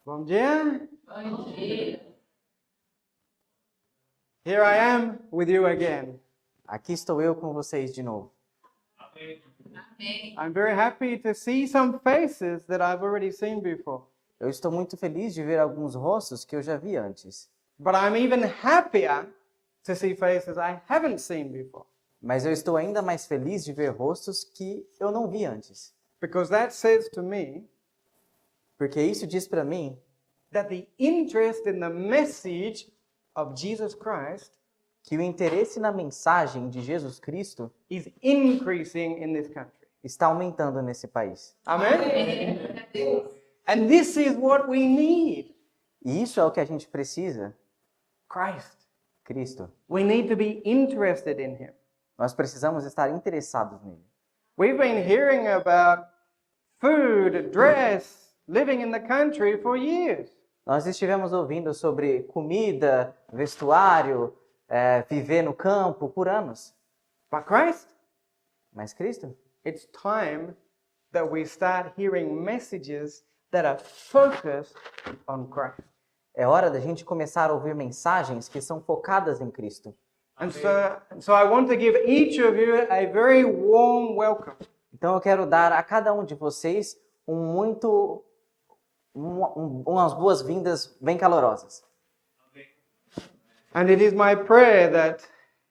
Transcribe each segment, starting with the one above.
Bom dia. Bom dia. Here I am with you again. Aqui estou eu com vocês de novo. Amém. I'm very happy to see some faces that I've already seen before. Eu estou muito feliz de ver alguns rostos que eu já vi antes. But I'm even happier to see faces I haven't seen before. Mas eu estou ainda mais feliz de ver rostos que eu não vi antes. Because that says to me Porque isso diz para mim that the interest in the message of Jesus Christ que o interesse na mensagem de Jesus Cristo is increasing in this country. está aumentando nesse país. Amen? And this is what we need. E isso é o que a gente precisa, Christ. Cristo. We need to be interested in Him. Nós precisamos estar interessados nele. We've been hearing about food, dress, living in the country for years. Nós estivemos ouvindo sobre comida, vestuário, viver no campo por anos. But Christ, Mas Cristo, it's time that we start hearing messages that are focused on Christ. é hora da gente começar a ouvir mensagens que são focadas em Cristo. And so I want to give each of you a very warm welcome. Então eu quero dar a cada um de vocês umas boas-vindas bem calorosas. And it is my prayer that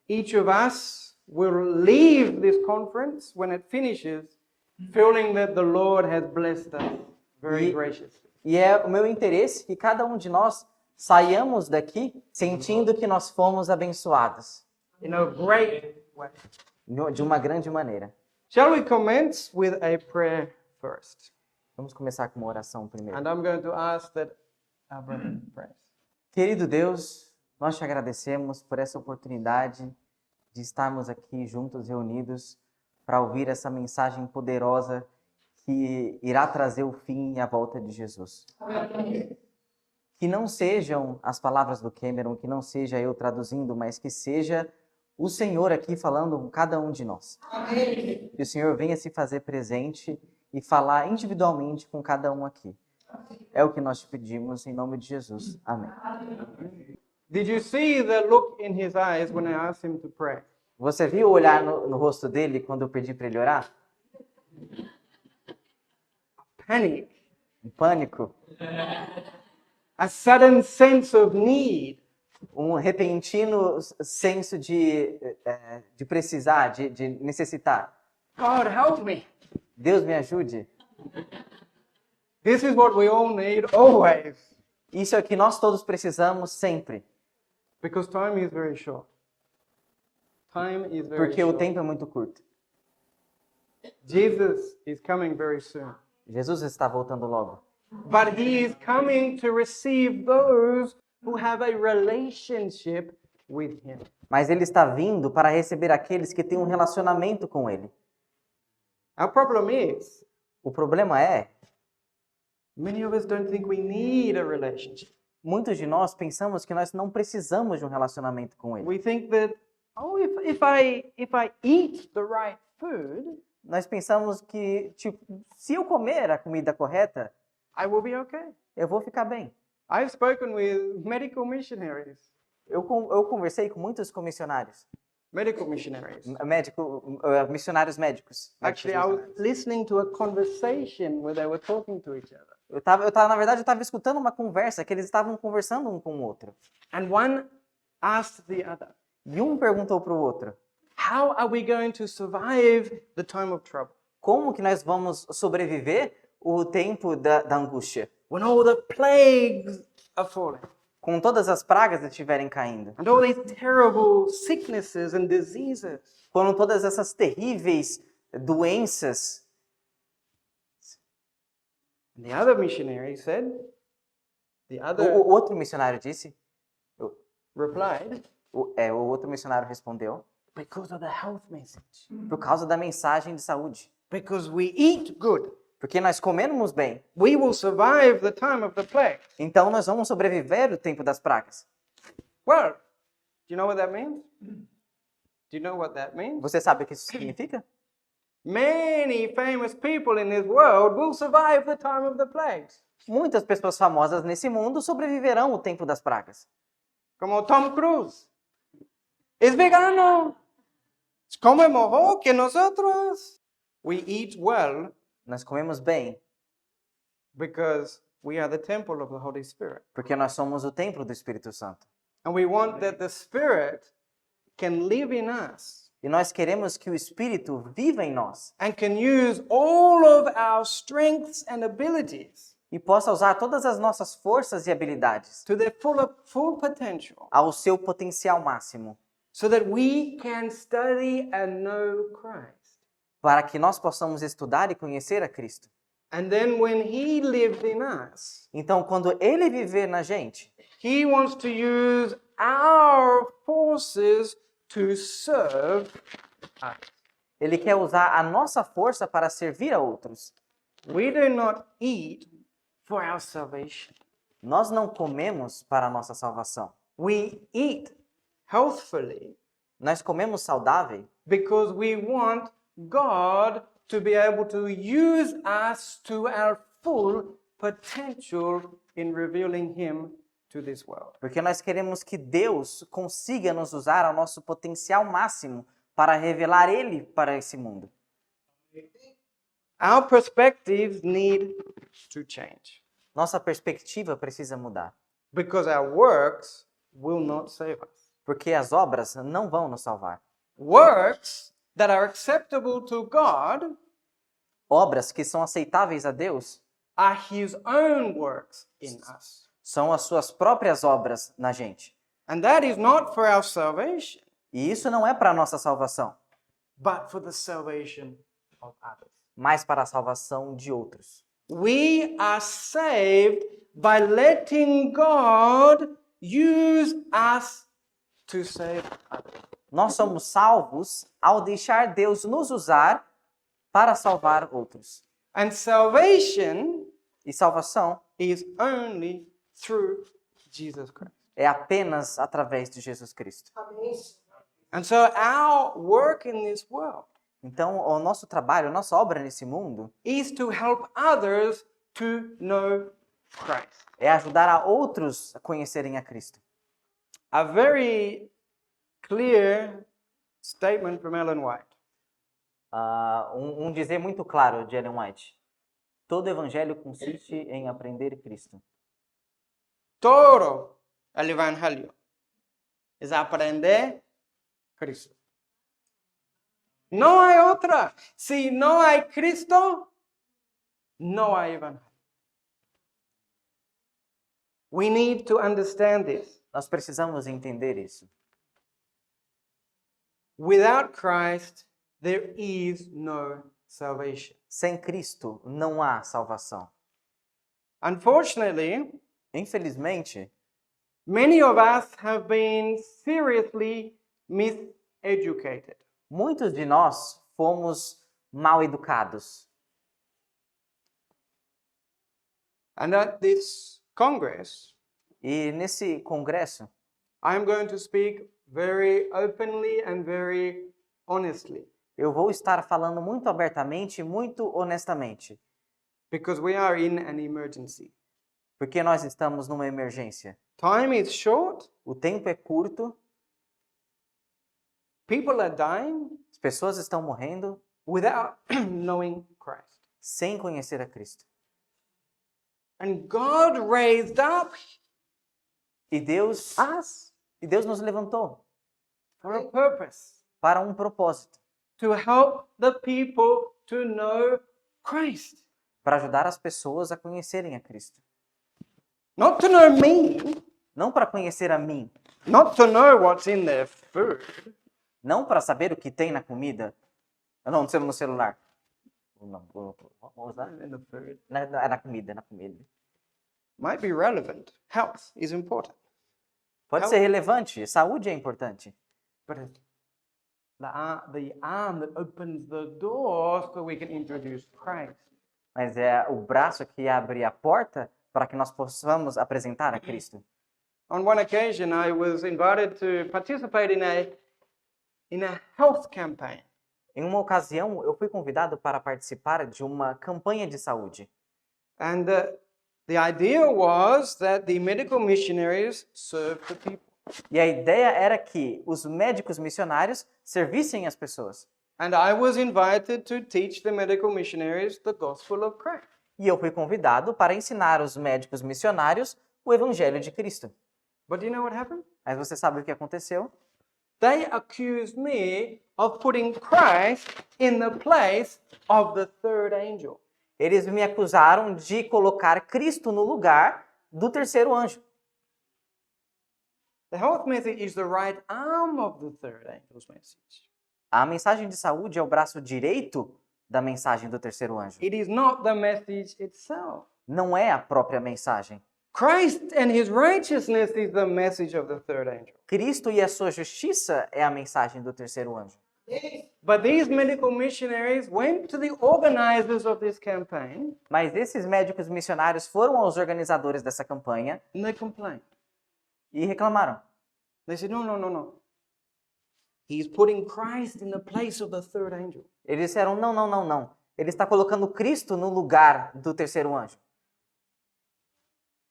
each of us will leave this conference when it finishes feeling that the Lord has blessed us very graciously. E é o meu interesse que cada um de nós saiamos daqui sentindo que nós fomos abençoados In a great way. de uma grande maneira. Shall we commence with a prayer first? Vamos começar com uma oração primeiro. And I'm going to ask that our brother prays. Querido Deus, nós te agradecemos por essa oportunidade de estarmos aqui juntos, reunidos, para ouvir essa mensagem poderosa que irá trazer o fim e a volta de Jesus. Que não sejam as palavras do Cameron, que não seja eu traduzindo, mas que seja o Senhor aqui falando com cada um de nós. Que o Senhor venha se fazer presente e falar individualmente com cada um aqui. É o que nós te pedimos em nome de Jesus. Amém. Did you see the look in his eyes when I asked him to pray? Você viu o olhar no rosto dele quando eu pedi para ele orar? Panic. Um pânico, A sudden sense of need. um repentino senso de precisar, de necessitar. God, help me. Deus me ajude. This is what we all need always. Isso é o que nós todos precisamos sempre, Because time is very short. Time is very porque o short. tempo é muito curto. Jesus is coming very soon. Jesus está voltando logo. But he is coming to receive those who have a relationship with him. Mas ele está vindo para receber aqueles que têm um relacionamento com ele. Our problem is, O problema é, many of us don't think we need a relationship. muitos de nós pensamos que nós não precisamos de um relacionamento com ele. We think that, oh, if I eat the right food, Nós pensamos que, tipo, se eu comer a comida correta, I will be okay. eu vou ficar bem. I've spoken with medical missionaries. Eu conversei com muitos comissionários, Medical missionaries. missionários médicos. Actually, I was listening to a conversation where they were talking to each other. Na verdade, eu estava escutando uma conversa que eles estavam conversando um com o outro. And one asked the other, E um perguntou para o outro: how are we going to survive the time of trouble? como que nós vamos sobreviver o tempo da angústia? When all the plagues are falling, Com todas as pragas estiverem caindo. and all these terrible sicknesses and diseases. Quando todas essas terríveis doenças. And the other missionary said, the other O outro missionário disse, replied, o outro missionário respondeu, because of the health message. por causa da mensagem de saúde. Because we eat good, Porque nós comemos bem, we will survive the time of the plague. então nós vamos sobreviver o tempo das pragas. Well, do you know what that means? Do you know what that means? Você sabe o que isso significa? Many famous people in this world will survive the time of the plagues. Muitas pessoas famosas nesse mundo sobreviverão o tempo das pragas. Como Tom Cruise. Es vegano. Come mejor que nosotros. We eat well Nós comemos bem because we are the temple of the Holy Spirit. porque nós somos o templo do Espírito Santo. And we want that the Spirit can live in us E nós queremos que o Espírito viva em nós and can use all of our strengths and abilities e possa usar todas as nossas forças e habilidades to their full potential ao seu potencial máximo, so that we can study and know Christ. para que nós possamos estudar e conhecer a Cristo. And then when He lives in us, Então, quando Ele viver na gente, He wants to use our forces to serve us. Ele quer usar a nossa força para servir a outros. We do not eat for our salvation. Nós não comemos para a nossa salvação. We eat healthfully Nós comemos saudável because we want God to be able to use us to our full potential in revealing Him to this world. porque nós queremos que Deus consiga nos usar ao nosso potencial máximo para revelar Ele para esse mundo. Our perspectives need to change Nossa perspectiva precisa mudar, because our works will not save us. porque as obras não vão nos salvar. Works that are acceptable to God Obras que são aceitáveis a Deus are His own works in us. são as suas próprias obras na gente. And that is not for our salvation, E isso não é para a nossa salvação, but for the salvation of others. mas para a salvação de outros. We are saved by letting God use us to save others. Nós somos salvos ao deixar Deus nos usar para salvar outros. And salvation E salvação is only through Jesus Christ. é apenas através de Jesus Cristo. And so our work in this world Então, o nosso trabalho, a nossa obra nesse mundo is to help others to know Christ. é ajudar a outros a conhecerem a Cristo. A very clear statement from Ellen White. Um dizer muito claro de Ellen White. Todo evangelho consiste em aprender Cristo. Todo el evangelio es aprender Cristo. No hay otra. Si no hay Cristo, no hay evangelio. We need to understand this. Nós precisamos entender isso. Without Christ, there is no salvation. Sem Cristo não há salvação. Unfortunately, Infelizmente, many of us have been seriously miseducated. muitos de nós fomos mal educados. And at this Congress, E nesse congresso, I'm going to speak very openly and very honestly eu vou estar falando muito abertamente e muito honestamente, because we are in an emergency. porque nós estamos numa emergência. Time is short, O tempo é curto, people are dying as pessoas estão morrendo without knowing Christ. sem conhecer a Cristo. And God raised up E Deus nos levantou for a purpose, para um propósito, to help the people to know Christ. para ajudar as pessoas a conhecerem a Cristo. Not to know me, Não para conhecer a mim, not to know what's in their food, não para saber o que tem na comida, não, no celular. Não, vamos usar? in the food. Na comida, na comida. Might be relevant. Health is important. Pode ser relevante, saúde é importante. But it's the arm that opens the door so we can introduce Christ. Mas é o braço que abre a porta para que nós possamos apresentar a Cristo. On one occasion, I was invited to participate in a health campaign. Em uma ocasião, eu fui convidado para participar de uma campanha de saúde. And the idea was that the medical missionaries served the people. E a ideia era que os médicos missionários servissem as pessoas. And I was invited to teach the medical missionaries the gospel of Christ. E eu fui convidado para ensinar os médicos missionários o Evangelho de Cristo. But do you know what happened? Mas você sabe o que aconteceu? They accused me of putting Christ in the place of the third angel. Eles me acusaram de colocar Cristo no lugar do terceiro anjo. The health message is the right arm of the third angel's message. A mensagem de saúde é o braço direito da mensagem do terceiro anjo. It is not the message itself. Não é a própria mensagem. Christ and his righteousness is the message of the third angel. Cristo e a sua justiça é a mensagem do terceiro anjo. But these medical missionaries went to the organizers of this campaign Mas esses médicos missionários foram aos organizadores dessa campanha and they complained. e reclamaram. They said, no. He's putting Christ in the place of the third angel. Eles disseram, não. Ele está colocando Cristo no lugar do terceiro anjo.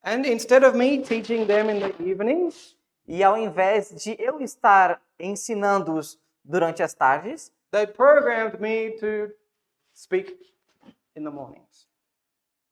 And instead of me teaching them in the evenings, E ao invés de eu estar ensinando-os durante as tardes, they programmed me to speak in the mornings.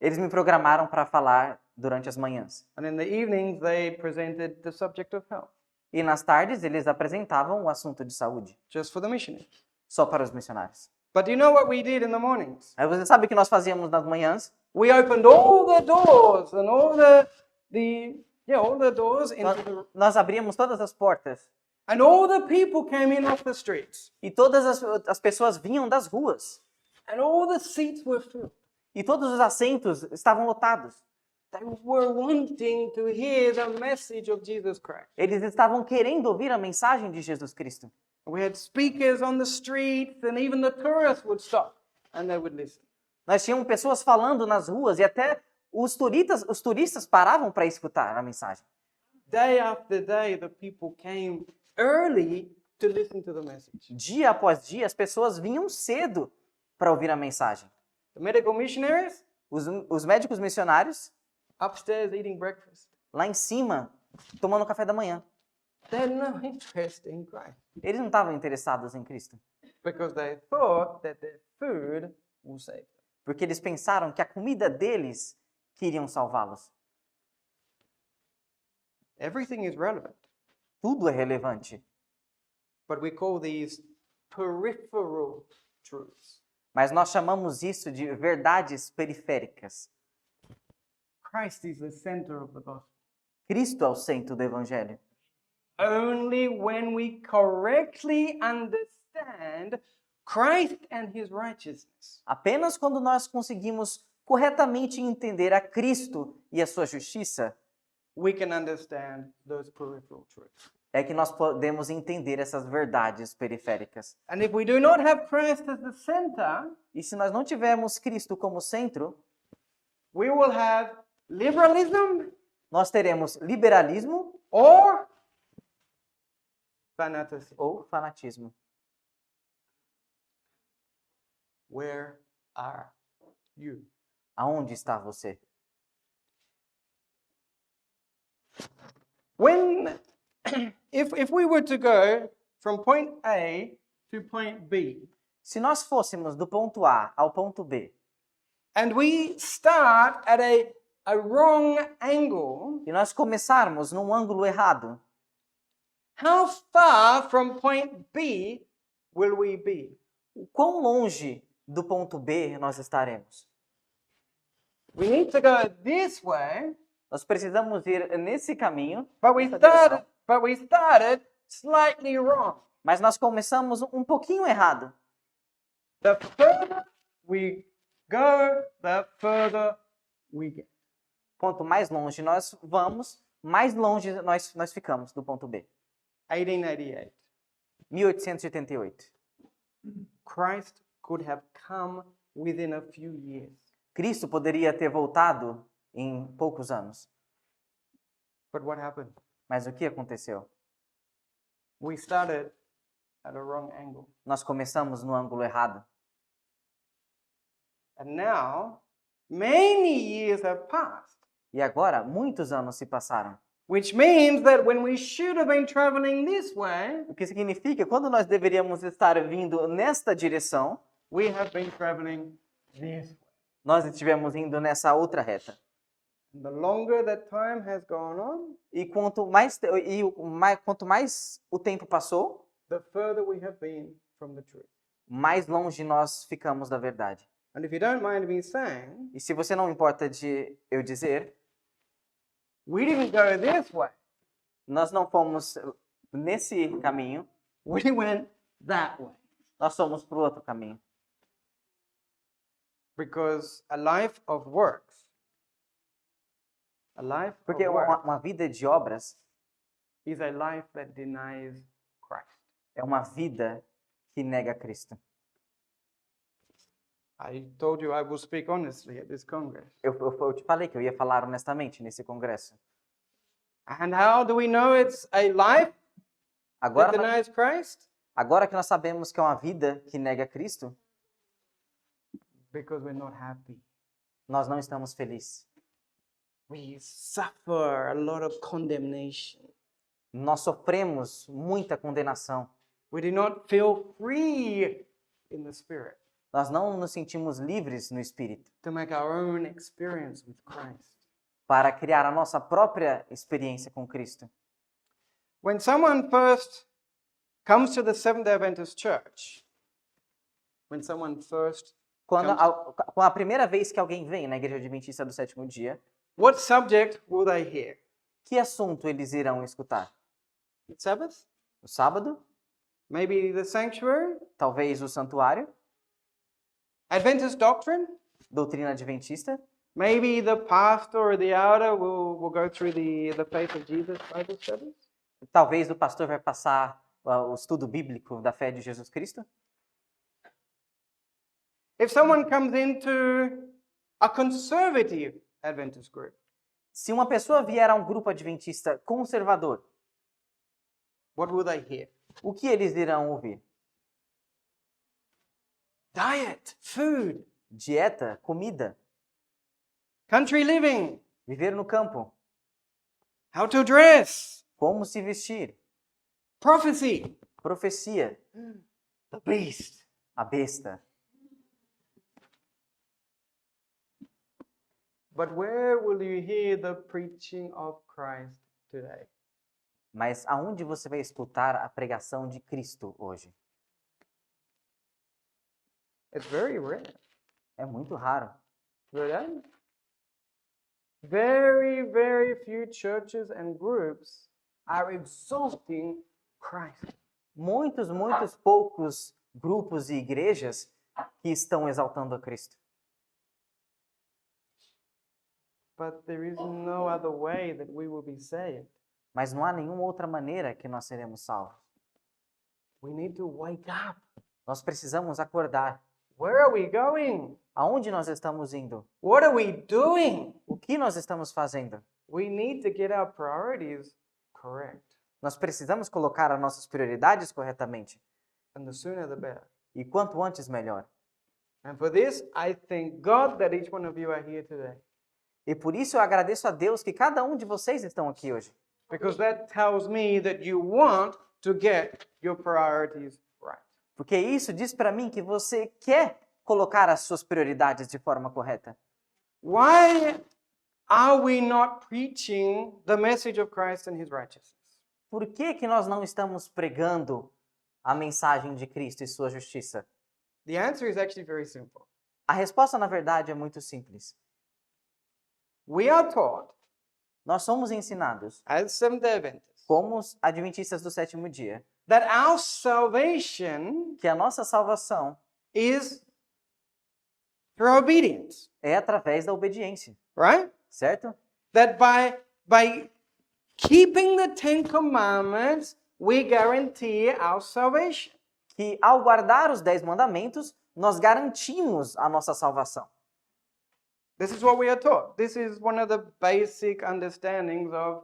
eles me programaram para falar durante as manhãs. And in the evenings, they presented the subject of health, E nas tardes eles apresentavam o assunto de saúde, just for the missionaries. só para os missionários. But do you know what we did in the mornings? Aí você sabe o que nós fazíamos nas manhãs? We opened all the doors and all the doors into the, Nós abríamos todas as portas and all the people came in off the streets, e todas as pessoas vinham das ruas. and all the seats were filled. E todos os assentos estavam lotados. They were wanting to hear the message of Jesus Christ. Eles estavam querendo ouvir a mensagem de Jesus Cristo. We had speakers on the streets, and even the tourists would stop and they would listen. Nós tínhamos pessoas falando nas ruas e até os turistas paravam para escutar a mensagem. Day after day, the people came early to listen to the message. Dia após dia, as pessoas vinham cedo para ouvir a mensagem. The medical missionaries Os médicos missionários, upstairs eating breakfast. lá em cima, tomando café da manhã. They had no interest in Christ Eles não estavam interessados em Cristo, because they thought that their food will save them. porque eles pensaram que a comida deles queriam salvá-los. Everything is relevant, Tudo é relevante, but we call these peripheral truths. mas nós chamamos isso de verdades periféricas. Christ is the center of the gospel. Cristo é o centro do evangelho. Only when we correctly understand Christ and his righteousness Apenas quando nós conseguimos corretamente entender a Cristo e a sua justiça, we can understand those peripheral truths. é que nós podemos entender essas verdades periféricas. And if we do not have Christ as the center, E se nós não tivermos Cristo como centro, we will have liberalism nós teremos liberalismo or fanaticism. ou fanatismo. Where are you? Aonde está você? When, if we were to go from point A to point B, Se nós fôssemos do ponto A ao ponto B and we start at a wrong angle, e nós começarmos num ângulo errado, how far from point B will we be? o quão longe do ponto B nós estaremos? We need to go this way, Nós precisamos ir nesse caminho, but we started slightly wrong. mas nós começamos um pouquinho errado. The further we go, the further we get. Quanto mais longe nós vamos, mais longe nós ficamos do ponto B. 1888. 1888. Christ could have come within a few years. Cristo poderia ter voltado em poucos anos. But what happened? Mas o que aconteceu? We started at a wrong angle. Nós começamos no ângulo errado. And now, many years have passed, E agora, muitos anos se passaram. which means that when we should have been traveling this way, O que significa, quando nós deveríamos estar vindo nesta direção, we have been traveling this way. nós estivemos indo nessa outra reta. And the longer that time has gone on, E quanto mais o tempo passou, the further we have been from the truth. mais longe nós ficamos da verdade. And if you don't mind me saying, E se você não importa de eu dizer, we didn't go this way. nós não fomos nesse caminho, We went that way. nós fomos para o outro caminho. Because a life of works, Porque uma vida de obras is a life that denies Christ. é uma vida que nega Cristo. I told you I will speak honestly at this Congress. Eu te falei que eu ia falar honestamente nesse congresso. And how do we know it's a life that Agora, denies Christ? agora que nós sabemos que é uma vida que nega Cristo, Because we're not happy. nós não estamos felizes. We suffer a lot of condemnation. Nós sofremos muita condenação. We do not feel free in the Spirit Nós não nos sentimos livres no Espírito to make our own experience with Christ. para criar a nossa própria experiência com Cristo. When someone first comes to the Seventh-day Adventist Church, Com a primeira vez que alguém vem na Igreja Adventista do Sétimo Dia, what subject will they hear? que assunto eles irão escutar? Sabbath? O sábado? Maybe the sanctuary? Talvez o santuário? Adventist doctrine? Doutrina adventista? Maybe the pastor or the elder will go through the faith of Jesus Bible studies? Talvez o pastor vai passar o estudo bíblico da fé de Jesus Cristo? If someone comes into a conservative Adventist group, Se uma pessoa vier a um grupo adventista conservador, what will they hear? o que eles irão ouvir? Diet, food, Dieta, comida, country living, viver no campo, how to dress, como se vestir, prophecy, profecia, the beast. a besta. But where will you hear the preaching of Christ today? Mas aonde você vai escutar a pregação de Cristo hoje? It's very rare. É muito raro. Verdade? Very, very few churches and groups are exalting Christ. Muitos poucos grupos e igrejas que estão exaltando a Cristo. But there is no other way that we will be saved. Mas não há nenhuma outra maneira que nós seremos salvos. We need to wake up. Nós precisamos acordar. Where are we going? Aonde nós estamos indo? What are we doing? O que nós estamos fazendo? We need to get our priorities correct. Nós precisamos colocar as nossas prioridades corretamente. And the sooner the better. E quanto antes, melhor. And for this, I thank God that each one of you are here today. E por isso eu agradeço a Deus que cada um de vocês estão aqui hoje. Because that tells me that you want to get your priorities right. Porque isso diz para mim que você quer colocar as suas prioridades de forma correta. Why are we not preaching the message of Christ and his righteousness? Por que nós não estamos pregando a mensagem de Cristo e sua justiça? The answer is actually very simple. A resposta, na verdade, é muito simples. We are taught, Nós somos ensinados, as Seventh-day Adventists, como os adventistas do sétimo dia, that our salvation que a nossa salvação is through obedience, é através da obediência, right? certo? That by keeping the Ten Commandments, we guarantee our salvation. Que ao guardar os 10 mandamentos, nós garantimos a nossa salvação. This is what we are taught. This is one of the basic understandings of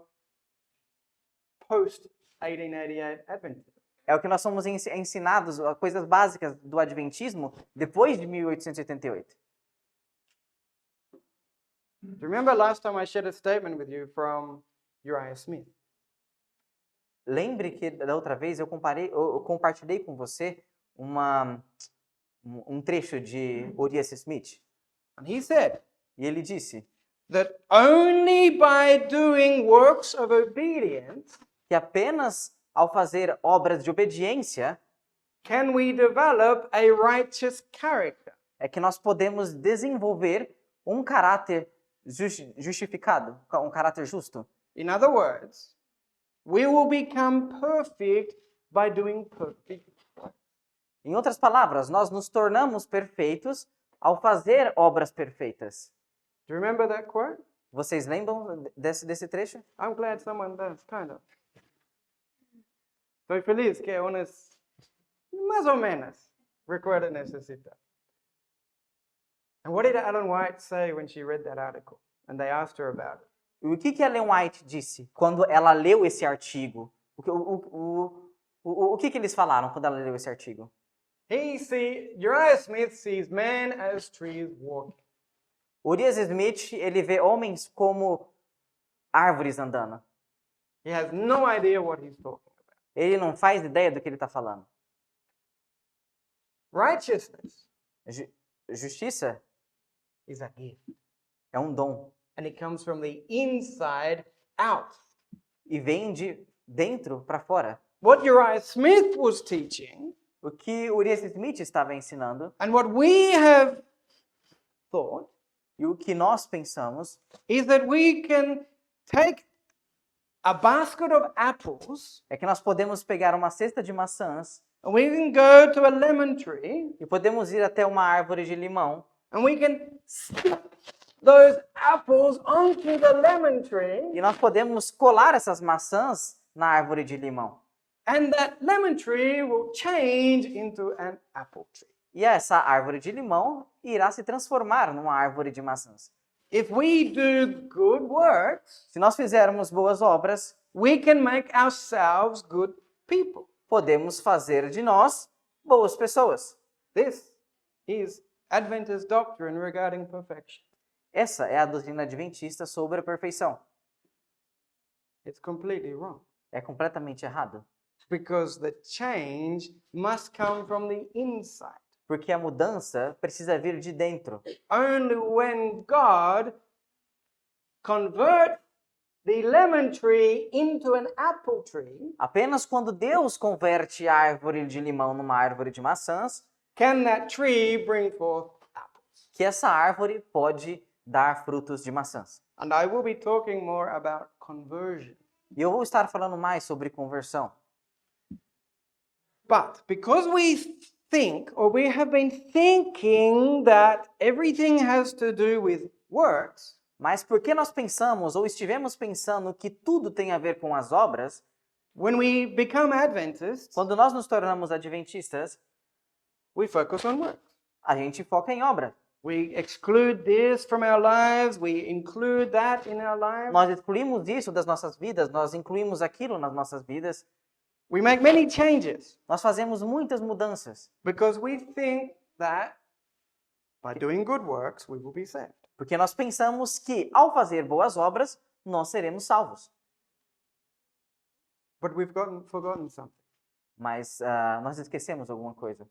post-1888 Adventism. É o que nós somos ensinados, coisas básicas do Adventismo, depois de 1888. Do you remember last time I shared a statement with you from Uriah Smith? Lembre que da outra vez eu compartilhei com você um trecho de Uriah Smith. And he said E ele disse that only by doing works of obedience que apenas ao fazer obras de obediência can we develop a righteous character. é que nós podemos desenvolver um caráter justificado, um caráter justo. In other words, we will become perfect by doing perfect works. Em outras palavras, nós nos tornamos perfeitos ao fazer obras perfeitas. Do you remember that quote? Vocês lembram desse trecho? I'm glad someone does, kind of. Estoy feliz que unas, más o menos, recuerda necesita. And what did Ellen White say when she read that article? And they asked her about it. E o que Ellen White disse quando ela leu esse artigo? O que eles falaram quando ela leu esse artigo? Uriah Smith sees men as trees walking. Uriah Smith, ele vê homens como árvores andando. He has no idea what he's talking about. Ele não faz ideia do que ele está falando. Righteousness Justiça is a gift. é um dom And it comes from the inside out. e vem de dentro para fora. What Uriah Smith was teaching, O que Uriah Smith estava ensinando and what we have thought, e o que nós pensamos is that we can take a basket of apples é que nós podemos pegar uma cesta de maçãs and we can go to a lemon tree e podemos ir até uma árvore de limão and we can stick those apples onto the lemon tree, e nós podemos colar essas maçãs na árvore de limão. and that lemon tree will change into an apple tree. E essa árvore de limão irá se transformar numa árvore de maçãs. If we do good works, Se nós fizermos boas obras, we can make ourselves good people. podemos fazer de nós boas pessoas. This is Adventist doctrine regarding perfection. Essa é a doutrina adventista sobre a perfeição. It's completely wrong É completamente errado, because the change must come from the inside. porque a mudança precisa vir de dentro. Only when God converts the lemon tree into an apple tree Apenas quando Deus converte a árvore de limão numa árvore de maçãs, can that tree bring forth apples. que essa árvore pode dar frutos de maçãs. And I will be talking more about conversion. E eu vou estar falando mais sobre conversão. But because we think, or we have been thinking, that everything has to do with works, Mas porque nós pensamos ou estivemos pensando que tudo tem a ver com as obras, when we become Adventists, quando nós nos tornamos adventistas, we focus on works. a gente foca em obra. We exclude this from our lives, we include that in our lives. Nós excluímos isso das nossas vidas, nós incluímos aquilo nas nossas vidas. We make many changes Nós fazemos muitas mudanças, because we think that by doing good works, we will be saved. porque nós pensamos que ao fazer boas obras, nós seremos salvos. But we've forgotten something. Mas nós esquecemos alguma coisa.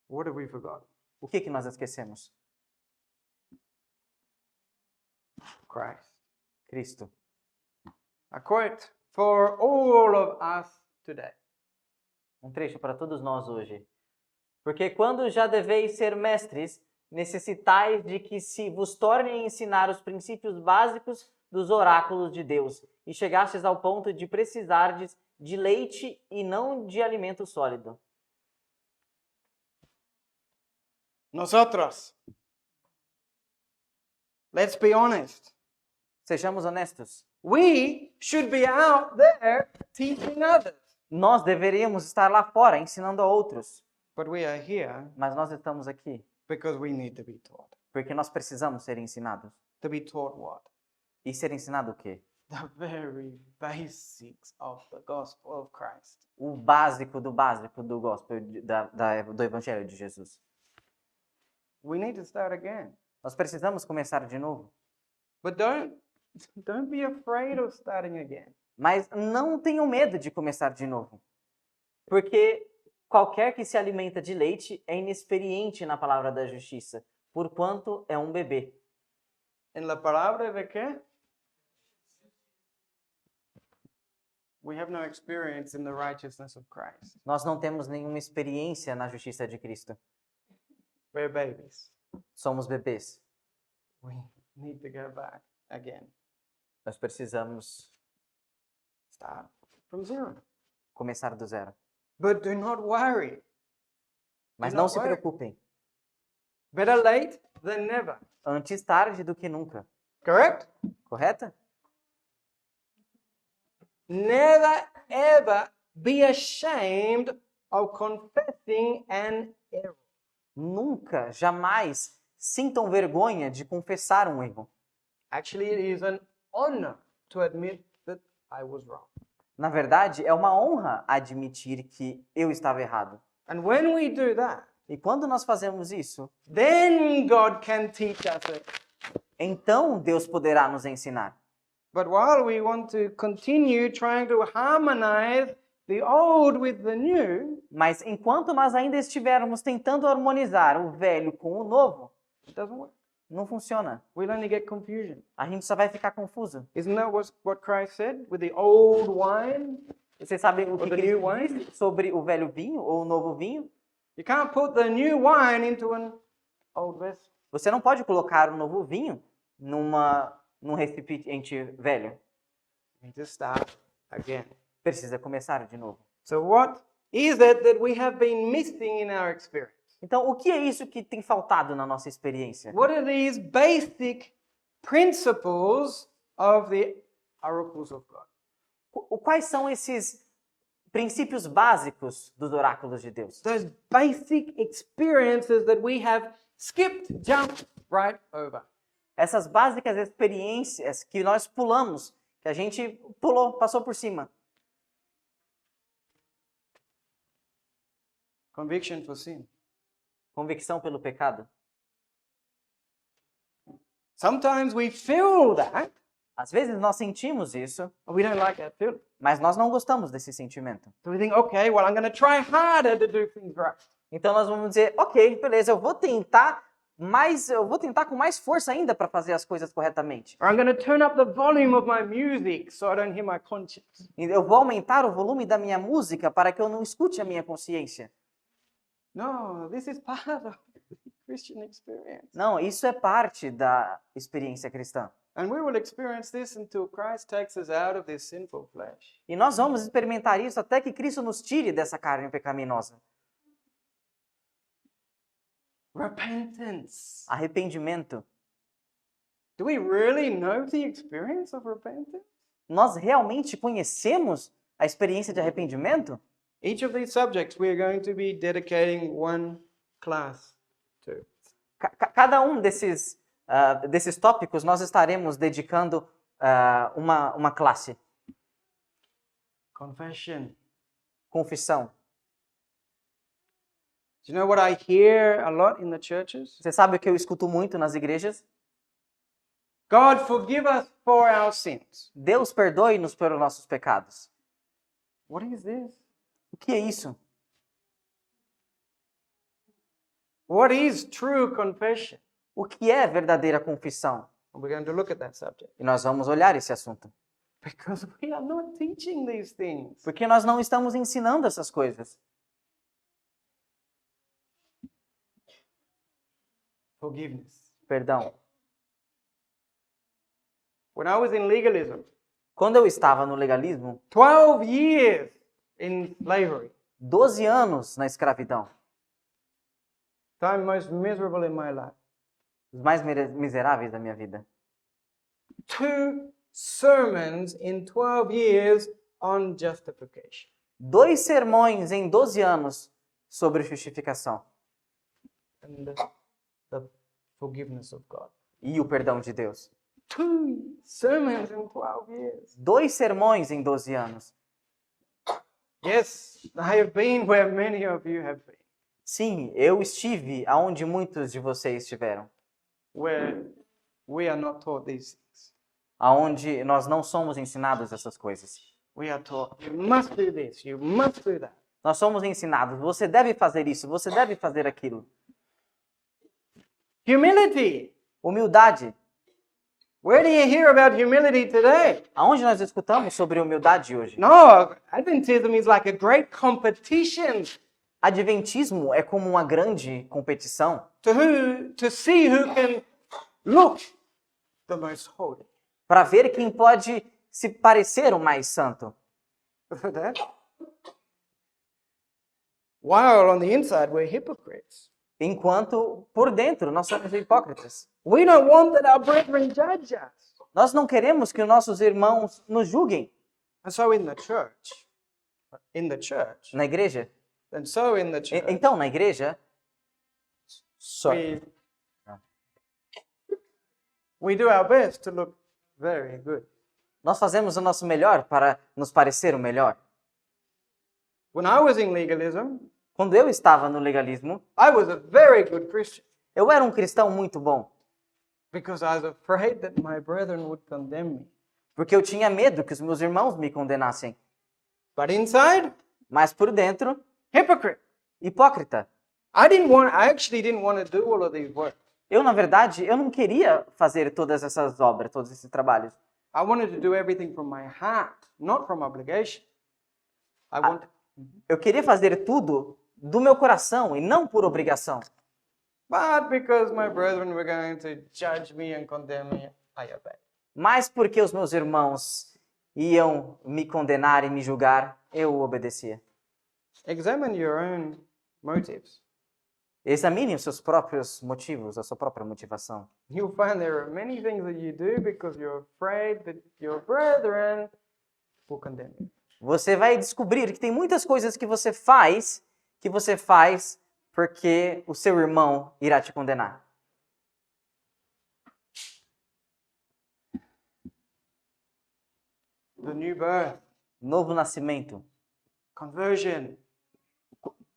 What have we forgotten? O que nós esquecemos? Christ. Cristo. A quote for all of us today. Um trecho para todos nós hoje. Porque quando já deveis ser mestres, necessitais de que se vos tornem a ensinar os princípios básicos dos oráculos de Deus, e chegastes ao ponto de precisardes de leite e não de alimento sólido. Nosotros. Let's be honest. Sejamos honestos. We should be out there teaching others. Nós deveríamos estar lá fora ensinando a outros, But we are here mas nós estamos aqui because we need to be taught. porque nós precisamos ser ensinados. To be taught what? E ser ensinado o quê? the very basics of the gospel of Christ. O básico do gospel, do evangelho de Jesus. We need to start again. Nós precisamos começar de novo. But don't be afraid of starting again. Mas não tenham medo de começar de novo. Porque qualquer que se alimenta de leite é inexperiente na palavra da justiça, porquanto é um bebê. En la palabra de qué? We have no experience in the righteousness of Christ. Nós não temos nenhuma experiência na justiça de Cristo. We're babies. Somos bebês. We need to go back again. Nós precisamos Start from zero. começar do zero. But do not worry. Mas Do não not se worry. preocupem. Better late than never. Antes tarde do que nunca. Correct? Correta? Never ever be ashamed of confessing an error. Nunca, jamais sintam vergonha de confessar um erro. Actually, it is an honor to admit that I was wrong. Na verdade, é uma honra admitir que eu estava errado. And when we do that, E quando nós fazemos isso, then God can teach us it. então Deus poderá nos ensinar. But while we want to continue trying to harmonize the old with the new, Mas enquanto nós ainda estivermos tentando harmonizar o velho com o novo, it doesn't work. não funciona. We'll only get confusion. A gente só vai ficar confuso. Isn't that what Christ said with the old wine? Vocês sabem o Or que the Cristo new wine? disse sobre o velho vinho ou o novo vinho? You can't put the new wine into an old vessel. Você não pode colocar o novo vinho num recipiente velho. You need to start again. Precisa começar de novo. So what is it that we have been missing in our experience? Então, o que é isso que tem faltado na nossa experiência? What are these basic principles of the oracles of God? Quais são esses princípios básicos dos oráculos de Deus? Those basic experiences that we have skipped, jumped right over. Essas básicas experiências que nós pulamos, que a gente pulou, passou por cima. Conviction for sin. Convicção pelo pecado. Sometimes we feel that, Às vezes nós sentimos isso, but we don't like that feeling. mas nós não gostamos desse sentimento. So we think, okay, well, I'm going to try harder to do things right. Então nós vamos dizer, ok, beleza, eu vou tentar com mais força ainda para fazer as coisas corretamente. Or I'm going to turn up the volume of my music so I don't hear my conscience. Eu vou aumentar o volume da minha música para que eu não escute a minha consciência. No, this is part of the Christian experience. Não, isso é parte da experiência cristã. And we will experience this until Christ takes us out of this sinful flesh. E nós vamos experimentar isso até que Cristo nos tire dessa carne pecaminosa. Repentance. Arrependimento. Do we really know the experience of repentance? Nós realmente conhecemos a experiência de arrependimento? Each of these subjects we are going to be dedicating one class to. Cada um desses tópicos nós estaremos dedicando uma classe. Confession. Confissão. Do you know what I hear a lot in the churches? Você sabe o que eu escuto muito nas igrejas? God, forgive us for our sins. Deus perdoe-nos pelos nossos pecados. What is this? O que é isso? What is true confession? O que é verdadeira confissão? We're going to look at that subject. E nós vamos olhar esse assunto. Because we are not teaching these things. Porque nós não estamos ensinando essas coisas. Forgiveness. Perdão. When I was in legalism, Quando eu estava no legalismo, 12 years in slavery, 12 anos na escravidão, time most miserable in my life. os mais miseráveis da minha vida. 2 sermons in 12 years on justification. 2 sermões em 12 anos sobre justificação And the forgiveness of God. e o perdão de Deus. 2 sermons in 12 years. 2 sermões em 12 anos. Yes, I have been where many of you have been, Sim, eu estive aonde muitos de vocês estiveram. where we are not taught these things. Aonde nós não somos ensinados essas coisas. We are taught, you must do this, you must do that. Nós somos ensinados, você deve fazer isso, você deve fazer aquilo. Humility. Humildade. Where do you hear about humility today? Aonde nós escutamos sobre humildade hoje? No, Adventism is like a great competition Adventismo é como uma grande competição to see who can look the most holy. para ver quem pode se parecer o mais santo. That? While on the inside we're hypocrites. Enquanto por dentro nós somos hipócritas. We don't want that our brethren judge us. Nós não queremos que os nossos irmãos nos julguem And so in the church, na igreja. Então, na igreja, we do our best to look very good. nós fazemos o nosso melhor para nos parecer o melhor. When I was in legalism, Quando eu estava no legalismo, I was a very good Christian eu era um cristão muito bom, because I was afraid that my brethren would condemn me. porque eu tinha medo que os meus irmãos me condenassem. But inside, Mas por dentro, hypocrite. hipócrita. I actually didn't want to do all of these work. Eu, na verdade, eu não queria fazer todas essas obras, todos esses trabalhos. I wanted to do everything from my heart, not from obligation. Eu queria fazer tudo do meu coração e não por obrigação. But because my brethren were going to judge me and condemn me, I obeyed. Mas porque os meus irmãos iam me condenar e me julgar, eu obedecia. Examine your own motives. Examine os seus próprios motivos, a sua própria motivação. You'll find there are many things that you do because you're afraid that your brethren will condemn you. Você vai descobrir que tem muitas coisas que você faz porque o seu irmão irá te condenar. The new birth, Novo nascimento, conversion.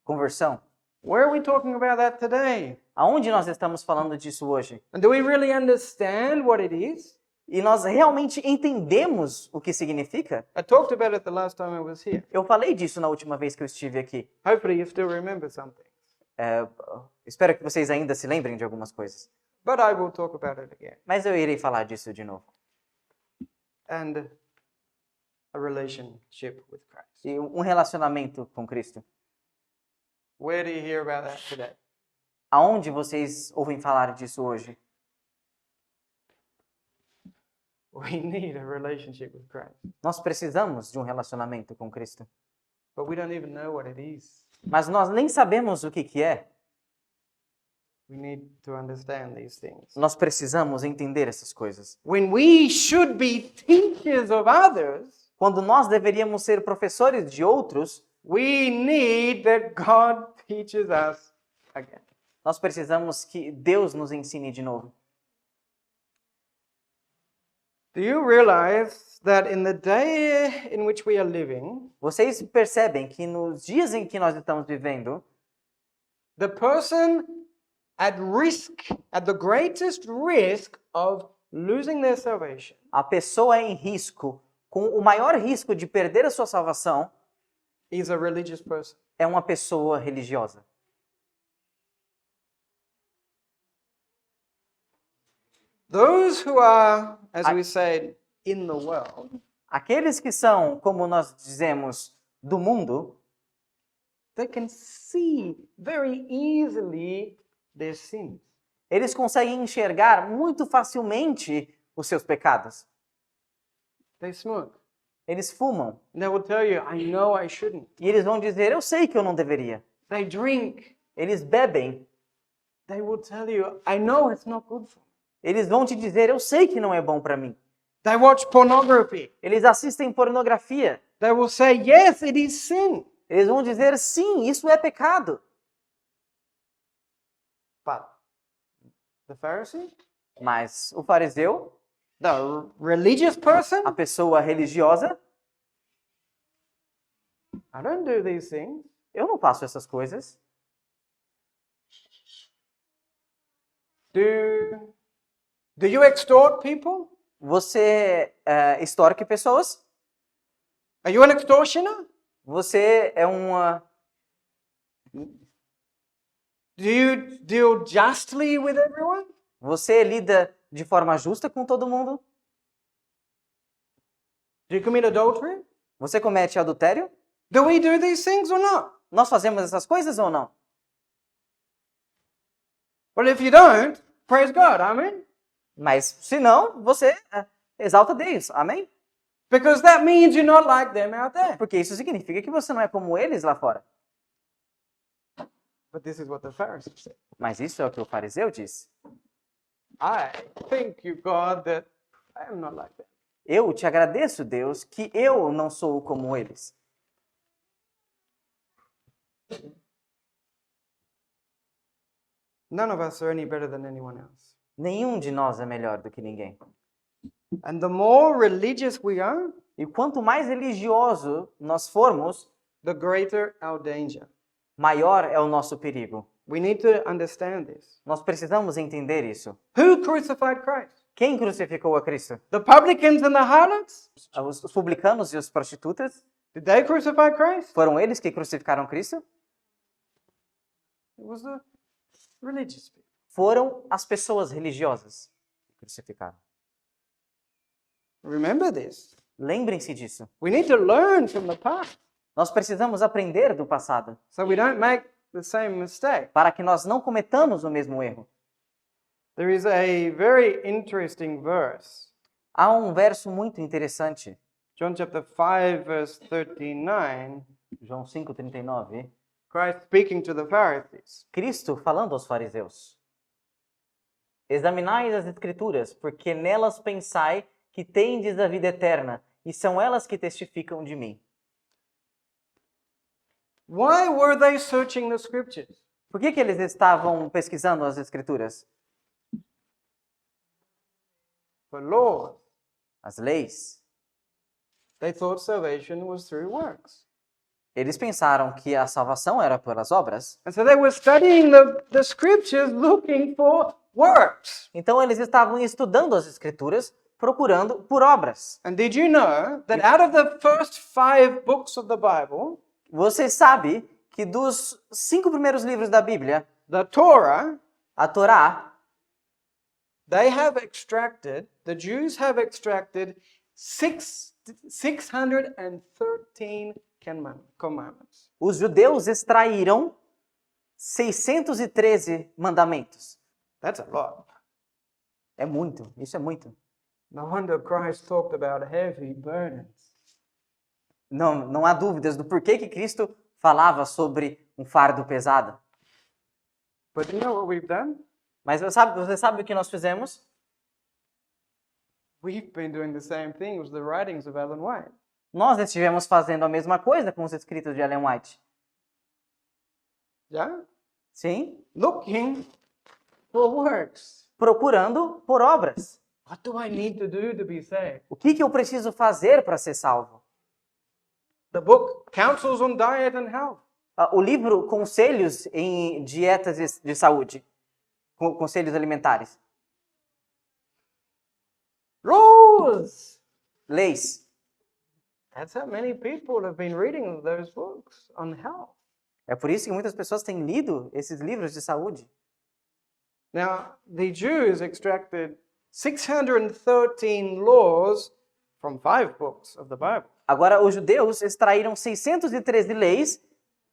conversão. Where are we talking about that today? Aonde nós estamos falando disso hoje? And do we really understand what it is? E nós realmente entendemos o que significa? I talked about it the last time I was here. Eu falei disso na última vez que eu estive aqui. Hopefully you still remember something. Espero que vocês ainda se lembrem de algumas coisas. But I will talk about it again. Mas eu irei falar disso de novo. And a relationship with Christ. E um relacionamento com Cristo. Where do you hear about that today? Aonde vocês ouvem falar disso hoje? We need a relationship with Christ. Nós precisamos de um relacionamento com Cristo. But we don't even know what it is. Mas nós nem sabemos o que é. We need to understand these things. Nós precisamos entender essas coisas. When we should be teachers of others, Quando nós deveríamos ser professores de outros, we need that God teaches us again. nós precisamos que Deus nos ensine de novo. Do you realize that in the day in which we are living, Vocês percebem que nos dias em que nós estamos vivendo, the person at risk, at the greatest risk of losing their salvation, a pessoa em risco, com o maior risco de perder a sua salvação, is a religious person. é uma pessoa religiosa. Those who are, as we said, in the world, Aqueles que são, como nós dizemos, do mundo, they can see very easily their sins. eles conseguem enxergar muito facilmente os seus pecados. They smoke. Eles fumam. And they will tell you, I know I shouldn't. E eles vão dizer, eu sei que eu não deveria. They drink. Eles bebem. They will tell you, I know it's not good for me. Eles vão te dizer, eu sei que não é bom para mim. They watch pornography. Eles assistem pornografia. They will say, yes, it is sin. Eles vão dizer, sim, isso é pecado. But the Pharisee, Mas o fariseu, The religious person, A pessoa religiosa, I don't do these things. eu não faço essas coisas. Do you extort people? Você extorque pessoas? Are you an extortioner? Você é uma... Do you deal justly with everyone? Você lida de forma justa com todo mundo? Do you commit adultery? Você comete adultério? Do we do these things or not? Nós fazemos essas coisas ou não? Well, if you don't, praise God, amen? Mas se não, você exalta Deus. Amém? Because that means you're not like them out there. Porque isso significa que você não é como eles lá fora. But this is what the Pharisees said. Mas isso é o que o fariseu disse. I thank you, God, that I am not like them. Eu te agradeço, Deus, que eu não sou como eles. None of us are any better than anyone else. Nenhum de nós é melhor do que ninguém. And the more religious we are, E quanto mais religioso nós formos, the greater our danger. maior é o nosso perigo. We need to understand this. Nós precisamos entender isso. Who crucified Christ? Quem crucificou a Cristo? The publicans and the harlots? Os publicanos e as prostitutas? Did they crucify Christ? Foram eles que crucificaram Cristo? It was the religious people. Foram as pessoas religiosas que crucificaram. Remember this. Lembrem-se disso. We need to learn from the past Nós precisamos aprender do passado so we don't make the same mistake. para que nós não cometamos o mesmo erro. There is a very interesting verse. Há um verso muito interessante, John chapter 5 verse 39. João 5:39. Christ speaking to the Pharisees. Cristo falando aos fariseus: Examinai as Escrituras, porque nelas pensai que tendes a vida eterna, e são elas que testificam de mim. Why were they searching the scriptures? Por que eles estavam pesquisando as Escrituras? For laws. As leis. They thought salvation was through works. Eles pensaram que a salvação era pelas obras, And so they were studying the scriptures looking for works. então eles estavam estudando as Escrituras, procurando por obras. And did you know that out of the first 5 books of the Bible, Você sabe que dos 5 primeiros livros da Bíblia, the Torah, a Torá, the Jews have extracted 613 commandments. os judeus extraíram 613 mandamentos. That's a lot. É muito, isso é muito. No wonder Christ talked about heavy burdens. Não há dúvidas do porquê que Cristo falava sobre um fardo pesado. But you know what we've done? Mas você sabe o que nós fizemos? We've been doing the same thing with the writings of Ellen White. Nós estivemos fazendo a mesma coisa com os escritos de Ellen White. Yeah? Sim, Looking for works. procurando por obras. What do I need to do to be saved? O que eu preciso fazer para ser salvo? The book Counsels on Diet and Health. O livro Conselhos em Dietas de Saúde, Conselhos Alimentares. Rules. Leis. That's how many people have been reading those books on health. É por isso que muitas pessoas têm lido esses livros de saúde. Now, the Jews extracted 613 laws from 5 books of the Bible. Agora, os judeus extraíram 613 leis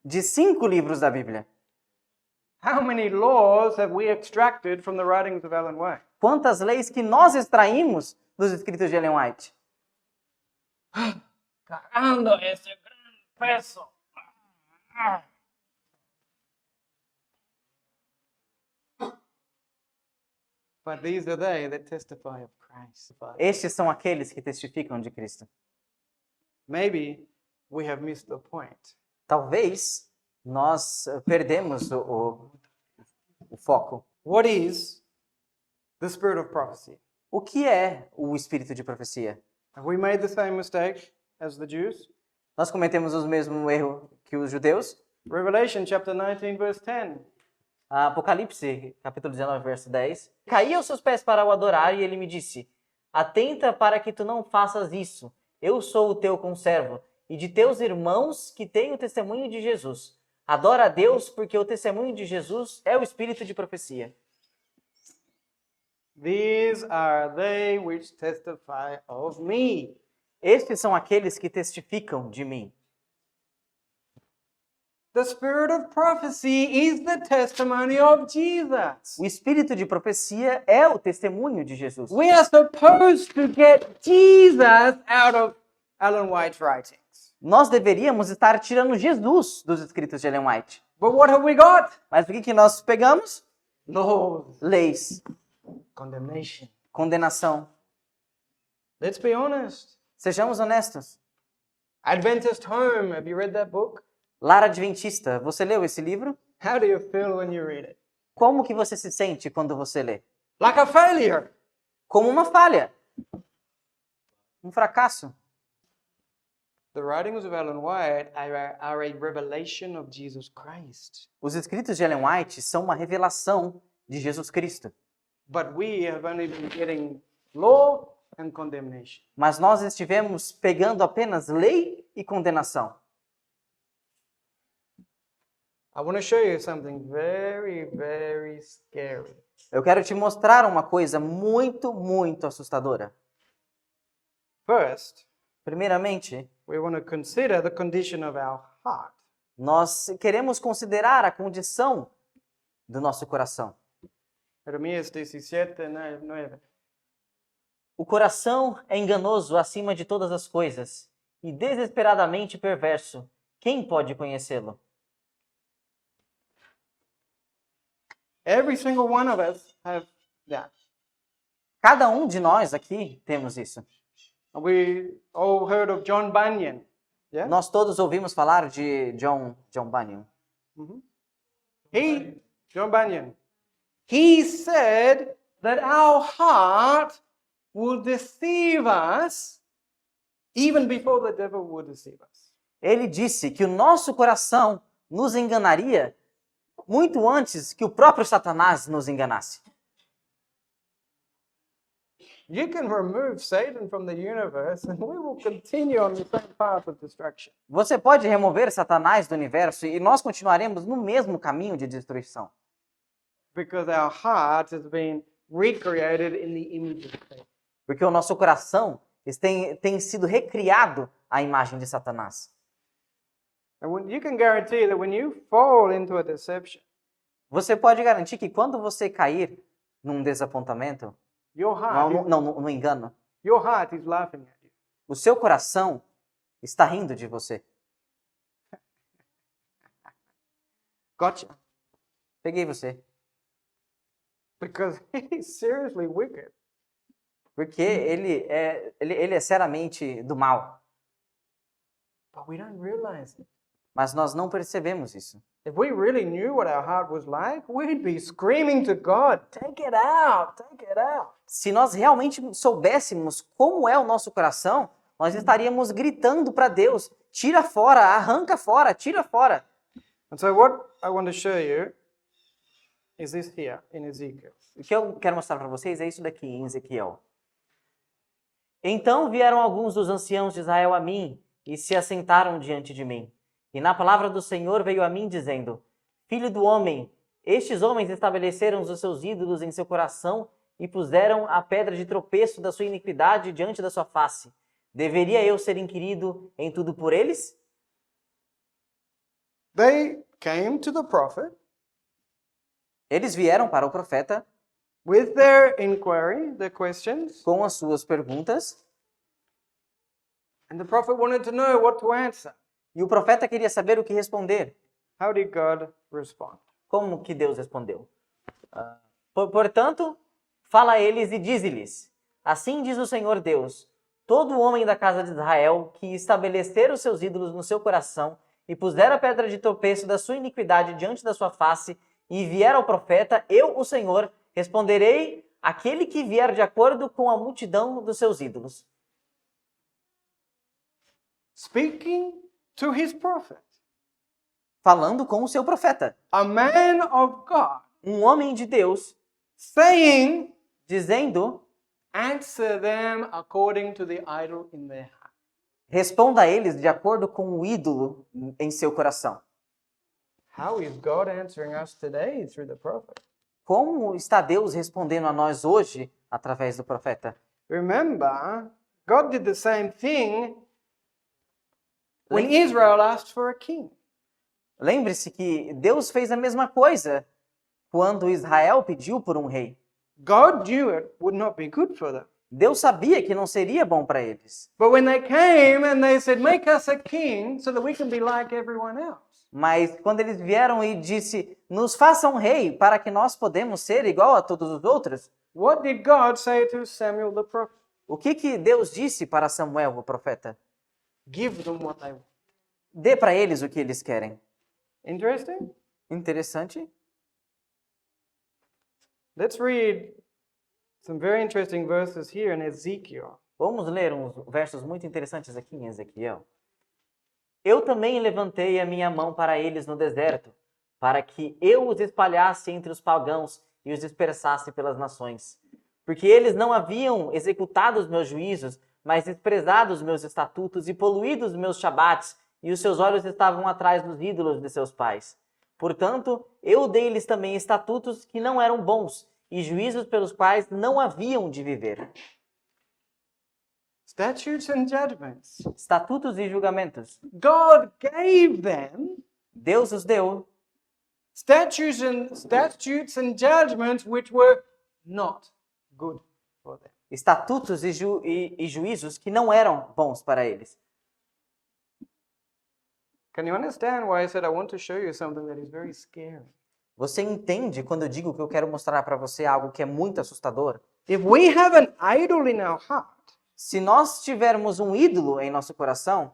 de 5 livros da Bíblia. How many laws have we extracted from the writings of Ellen White? Quantas leis que nós extraímos dos escritos de Ellen White? Cargando ese gran peso. But these are they that testify of Christ. Estes são aqueles que testificam de Cristo. Maybe we have missed the point. Talvez nós perdemos o foco. What is the spirit of prophecy? O que é o espírito de profecia? Have we made the same mistake as the Jews? Nós cometemos o mesmo erro que os judeus? Revelation chapter 19, verse 10. Apocalipse, capítulo 19, verso 10. Caí aos seus pés para o adorar e ele me disse: atenta para que tu não faças isso. Eu sou o teu conservo e de teus irmãos que têm o testemunho de Jesus. Adora a Deus porque o testemunho de Jesus é o espírito de profecia. These are they which testify of me. Estes são aqueles que testificam de mim. The spirit of prophecy is the testimony of Jesus. O espírito de profecia é o testemunho de Jesus. We are supposed to get Jesus out of Ellen White's writings. Nós deveríamos estar tirando Jesus dos escritos de Ellen White. But what have we got? Mas o que nós pegamos? Laws, Leis, condemnation. condenação. Let's be honest. Sejamos honestos. Adventist Home, have you read that book? Lar Adventista, você leu esse livro? How do you feel when you read it? Como que você se sente quando você lê? Like a failure. Como uma falha. Um fracasso. The writings of Ellen White are a revelation of Jesus Christ. Os escritos de Ellen White são uma revelação de Jesus Cristo. But we have only been getting law and condemnation. Mas nós estivemos pegando apenas lei e condenação. I want to show you something very, very scary. Eu quero te mostrar uma coisa muito, muito assustadora. First, Primeiramente, we want to consider the condition of our heart. nós queremos considerar a condição do nosso coração. Jeremías 17:9. O coração é enganoso acima de todas as coisas e desesperadamente perverso. Quem pode conhecê-lo? Every single one of us have that. Cada um de nós aqui temos isso. We all heard of John Bunyan. Yeah? Nós todos ouvimos falar de John Bunyan. John Bunyan. He said that our heart will deceive us even before the devil will deceive us. Ele disse que o nosso coração nos enganaria muito antes que o próprio Satanás nos enganasse. You can remove Satan from the universe and we will continue on the same path of destruction. Você pode remover Satanás do universo e nós continuaremos no mesmo caminho de destruição. Because our heart has been recreated in the image of Satan. Porque o nosso coração tem sido recriado à imagem de Satanás. And you can guarantee that when you fall into a deception, Você pode garantir que quando você cair num desapontamento, no engano, your heart is laughing at you. o seu coração está rindo de você. Gotcha. Peguei você. Because he's seriously wicked. Porque ele é seriamente do mal. But we don't realize it. Mas nós não percebemos isso. If we really knew what our heart was like, we'd be screaming to God, take it out, take it out. Se nós realmente soubéssemos como é o nosso coração, nós estaríamos gritando para Deus: tira fora, arranca fora, tira fora. And so what I want to show you is this here in Ezekiel. O que eu quero mostrar para vocês é isso daqui em Ezequiel. Então vieram alguns dos anciãos de Israel a mim e se assentaram diante de mim. E na palavra do Senhor veio a mim dizendo: Filho do homem, estes homens estabeleceram os seus ídolos em seu coração e puseram a pedra de tropeço da sua iniquidade diante da sua face. Deveria eu ser inquirido em tudo por eles? They came to the prophet Eles vieram para o profeta with their inquiry, their questions, com as suas perguntas and the prophet wanted to know what to answer. e o profeta queria saber o que responder. How did God respond? Como que Deus respondeu? Portanto, fala a eles e dize-lhes: Assim diz o Senhor Deus, todo homem da casa de Israel que estabelecer os seus ídolos no seu coração e puser a pedra de tropeço da sua iniquidade diante da sua face e vier ao profeta, eu, o Senhor, responderei aquele que vier de acordo com a multidão dos seus ídolos. Speaking to his prophet, Falando com o seu profeta, a man of God, um homem de Deus, saying, dizendo: answer them according to the idol in their heart. responda a eles de acordo com o ídolo em seu coração. How is God answering us today through the prophet? Como está Deus respondendo a nós hoje através do profeta? Remember, God did the same thing when Israel asked for a king. Lembre-se que Deus fez a mesma coisa quando Israel pediu por um rei. God knew it would not be good for them. Deus sabia que não seria bom para eles. But when they came and they said, make us a king so that we can be like everyone else. Mas quando eles vieram e disse, nos faça um rei para que nós podemos ser igual a todos os outros, What did God say to Samuel the prophet? o que Deus disse para Samuel, o profeta? Give them what they want. Dê para eles o que eles querem. Interesting? Interessante. Let's read some very interesting verses here in Ezekiel. Vamos ler uns versos muito interessantes aqui em Ezequiel. Eu também levantei a minha mão para eles no deserto, para que eu os espalhasse entre os pagãos e os dispersasse pelas nações. Porque eles não haviam executado os meus juízos, mas desprezado os meus estatutos e poluído os meus shabates, e os seus olhos estavam atrás dos ídolos de seus pais. Portanto, eu dei-lhes também estatutos que não eram bons, e juízos pelos quais não haviam de viver. Statutes and judgments. Estatutos e julgamentos. God gave them Deus os deu statutes and judgments which were not good for them. estatutos e juízos que não eram bons para eles. Can you understand why I said I want to show you something that is very scary? Você entende quando eu digo que eu quero mostrar para você algo que é muito assustador? If we have an idol in our heart, Se nós tivermos um ídolo em nosso coração,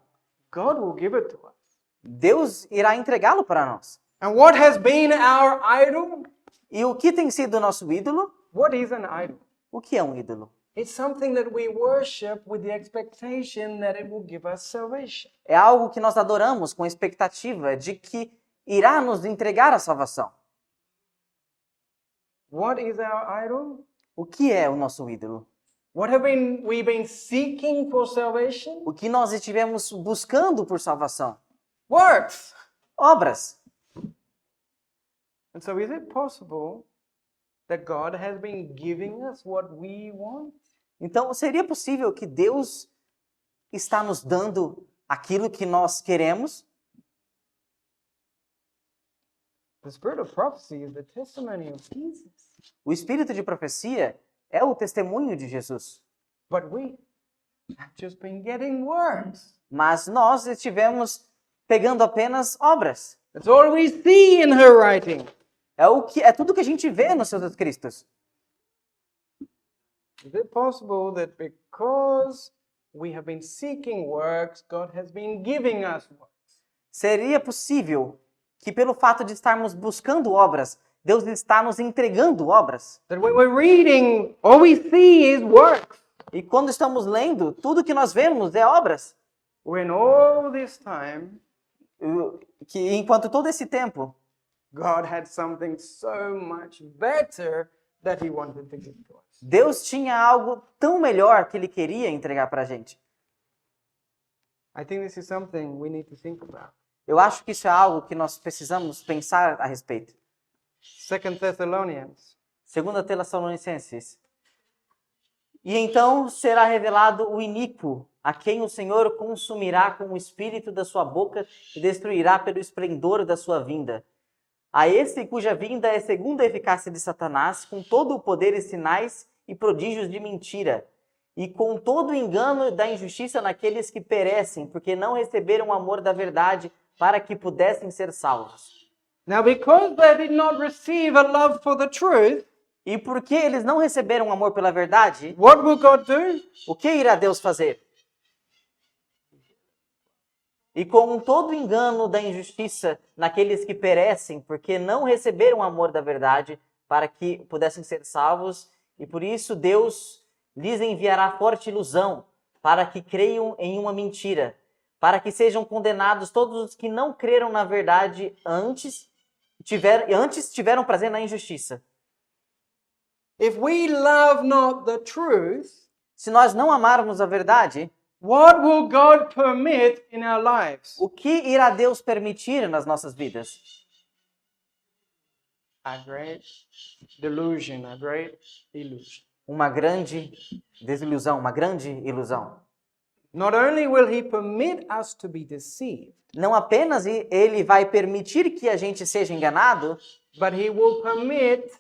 God will give it to us. Deus irá entregá-lo para nós. And what has been our idol? E o que tem sido o nosso ídolo? What is an idol? O que é um ídolo? It's something that we worship with the expectation that it will give us salvation. É algo que nós adoramos com a expectativa de que irá nos entregar a salvação. What is our idol? O que é o nosso ídolo? What have we been seeking for salvation? O que nós estivemos buscando por salvação? Works. Obras. And so is it possible that God has been giving us what we want? Então, seria possível que Deus está nos dando aquilo que nós queremos? The spirit of prophecy is the testimony of Jesus. O espírito de profecia é o testemunho de Jesus. But we have just been getting words. Mas nós estivemos pegando apenas obras. That's all we see in her writing. É tudo que a gente vê nos seus escritos. Is it possible that because we have been seeking works, God has been giving us works? Seria possível que pelo fato de estarmos buscando obras, Deus está nos entregando obras? That when we're reading, all we see is works. E quando estamos lendo, tudo que nós vemos é obras. When all this time, Que enquanto todo esse tempo, God had something so much better that He wanted to give to us. Deus tinha algo tão melhor que Ele queria entregar para a gente. I think this is something we need to think about. Eu acho que isso é algo que nós precisamos pensar a respeito. 2 Thessalonians. 2 Tessalonicenses. E então será revelado o iníquo, a quem o Senhor consumirá com o espírito da sua boca e destruirá pelo esplendor da sua vinda. A esse cuja vinda é segundo a eficácia de Satanás, com todo o poder e sinais e prodígios de mentira, e com todo o engano da injustiça naqueles que perecem, porque não receberam o amor da verdade para que pudessem ser salvos. Now, because they did not receive a love for the truth, E porque eles não receberam amor pela verdade, what will God do? o que irá Deus fazer? E com todo o engano da injustiça naqueles que perecem, porque não receberam o amor da verdade, para que pudessem ser salvos, E por isso Deus lhes enviará forte ilusão, para que creiam em uma mentira, para que sejam condenados todos os que não creram na verdade antes tiveram prazer na injustiça. If we love not the truth, Se nós não amarmos a verdade, what will God permit in our lives? o que irá Deus permitir nas nossas vidas? A great delusion, a great illusion. Uma grande desilusão, uma grande ilusão. Not only will He permit us to be deceived, Não apenas ele vai permitir que a gente seja enganado, but He will permit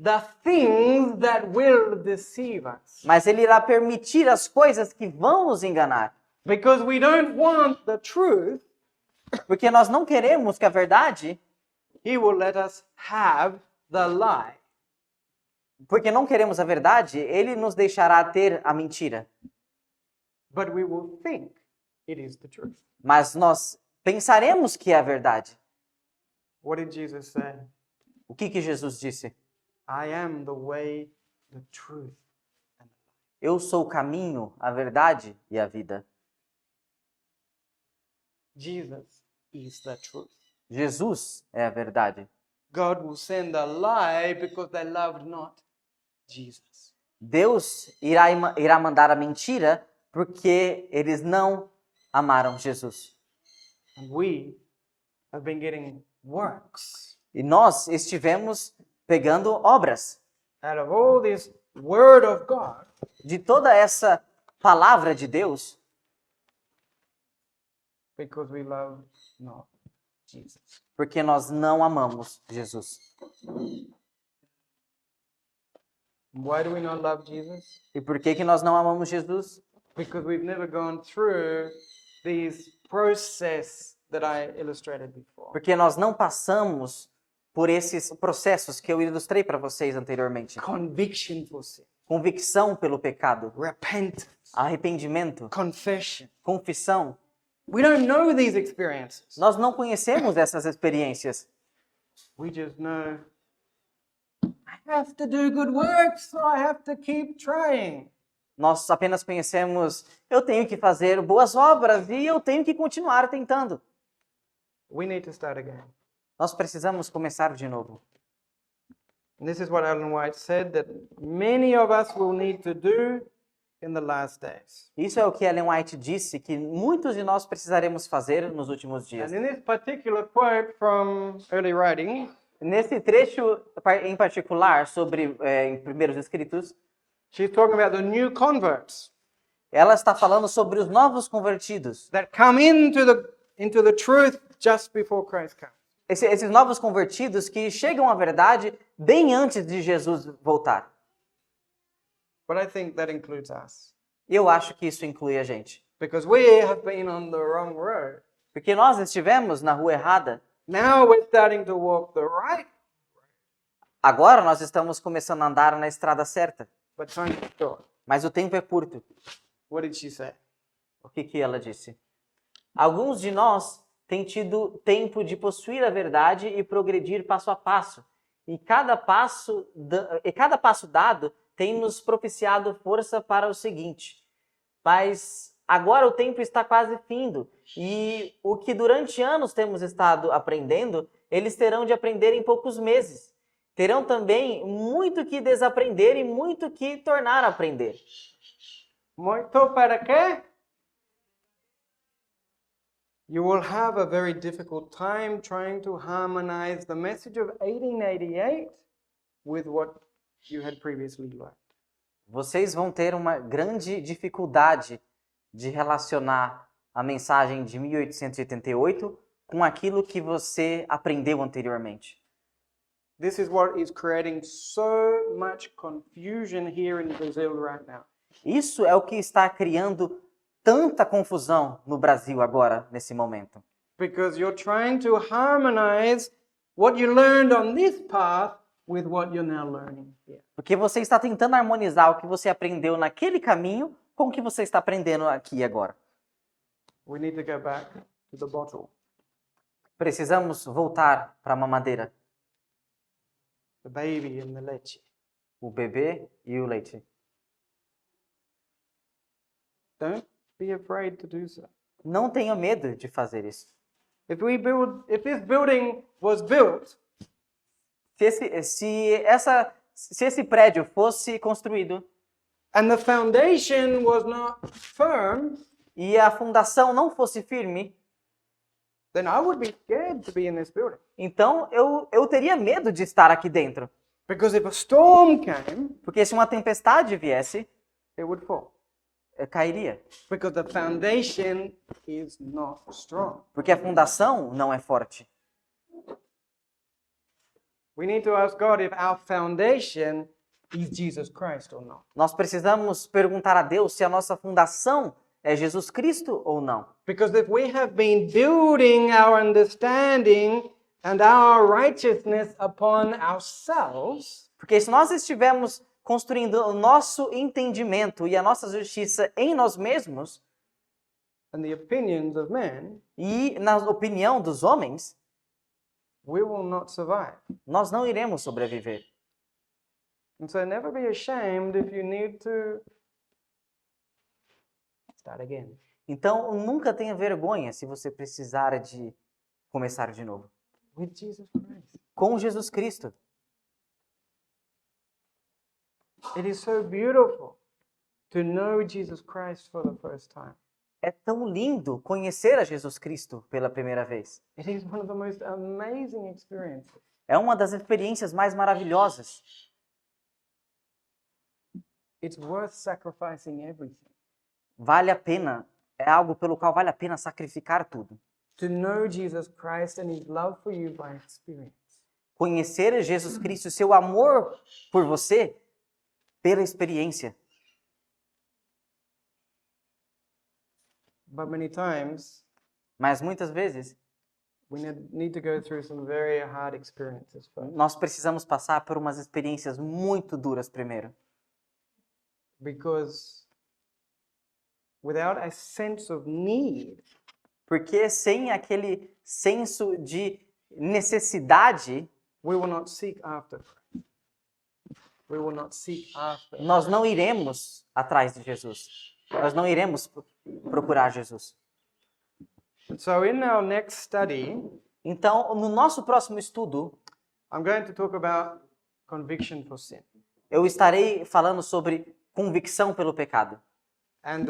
the things that will deceive us. mas ele irá permitir as coisas que vão nos enganar. Because we don't want the truth, Porque nós não queremos que a verdade, He will let us have the lie. porque não queremos a verdade, ele nos deixará ter a mentira. But we will think it is the truth. Mas nós pensaremos que é a verdade. What did Jesus say? O que Jesus disse? I am the way, the truth, and the life. Eu sou o caminho, a verdade e a vida. Jesus is the truth. Jesus é a verdade. God will send a lie because they loved not Jesus. Deus irá mandar a mentira porque eles não amaram Jesus. And we have been getting works E nós estivemos pegando obras out of all this word of God de toda essa palavra de Deus because we love not Jesus. porque nós não amamos Jesus. Why do we not love Jesus? E por que nós não amamos Jesus? Because we've never gone through these process that I illustrated before. Porque nós não passamos por esses processos que eu ilustrei para vocês anteriormente. Conviction for sin, Convicção pelo pecado, repentance, arrependimento, confession. confissão. We don't know these experiences. Nós não conhecemos essas experiências. We just know I have to do good works, so I have to keep trying. Nós apenas conhecemos, eu tenho que fazer boas obras e eu tenho que continuar tentando. We need to start again. Nós precisamos começar de novo. And this is what Ellen White said that many of us will need to do in the last days. Isso é o que Ellen White disse que muitos de nós precisaremos fazer nos últimos dias. And in this particular quote from early writing, Nesse trecho em particular sobre em Primeiros Escritos, she's talking about the new converts ela está falando sobre os novos convertidos. that come into the truth just before Christ comes. Esses novos convertidos que chegam à verdade bem antes de Jesus voltar. But I think that includes us E eu acho que isso inclui a gente. because we have been on the wrong road. Porque nós estivemos na rua errada. Now we're starting to walk the right, Agora nós estamos começando a andar na estrada certa. but time is short. Mas o tempo é curto. What did she say? O que ela disse? Alguns de nós têm tido tempo de possuir a verdade e progredir passo a passo. E cada passo dado tem nos propiciado força para o seguinte. Mas agora o tempo está quase findo. E o que durante anos temos estado aprendendo, eles terão de aprender em poucos meses. Terão também muito que desaprender e muito que tornar a aprender. Muito para quê? You will have a very difficult time trying to harmonize the message of 1888 with what you had previously learned. Vocês vão ter uma grande dificuldade de relacionar a mensagem de 1888 com aquilo que você aprendeu anteriormente. This is what is creating so much confusion here in Brazil right now. Isso é o que está criando tanta confusão no Brasil agora, nesse momento. Because you're trying to harmonize what you learned on this path with what you're now learning here. Porque você está tentando harmonizar o que você aprendeu naquele caminho com o que você está aprendendo aqui agora. We need to go back to the bottle, Precisamos voltar para a mamadeira, the baby and the leche. o bebê e o leite. Don't be afraid to do so. Não tenha medo de fazer isso. If this building was built Se esse prédio fosse construído and the foundation was not firm, e a fundação não fosse firme, then I would be scared to be in this building. então eu teria medo de estar aqui dentro. Because if a storm came, Porque se uma tempestade viesse, it would fall. Cairia. Because the foundation is not strong. Porque a fundação não é forte. We need to ask God if our foundation is Jesus Christ or not. Nós precisamos perguntar a Deus se a nossa fundação é Jesus Cristo ou não. Because if we have been building our understanding and our righteousness upon ourselves, Porque se nós estivermos construindo o nosso entendimento e a nossa justiça em nós mesmos and the opinions of men, e na opinião dos homens, we will not survive. nós não iremos sobreviver. And so never be ashamed if you need to start again. Então, nunca tenha vergonha se você precisar de começar de novo. With Jesus Christ. Com Jesus Cristo. It is so beautiful to know Jesus Christ for the first time. É tão lindo conhecer a Jesus Cristo pela primeira vez. It is one of the most amazing experiences. É uma das experiências mais maravilhosas. It's worth sacrificing everything. Vale a pena, é algo pelo qual vale a pena sacrificar tudo. To know Jesus Christ and His love for you by experience. Conhecer Jesus Cristo, seu amor por você, pela experiência. But many times, Mas muitas vezes, we need to go through some very hard experiences first. nós precisamos passar por umas experiências muito duras primeiro. Because without a sense of need, Porque sem aquele senso de necessidade, we will not seek after Christ. We will not seek after. nós não iremos atrás de Jesus. Nós não iremos procurar Jesus. And so in our next study, Então, no nosso próximo estudo, I'm going to talk about conviction for sin. eu estarei falando sobre convicção pelo pecado. And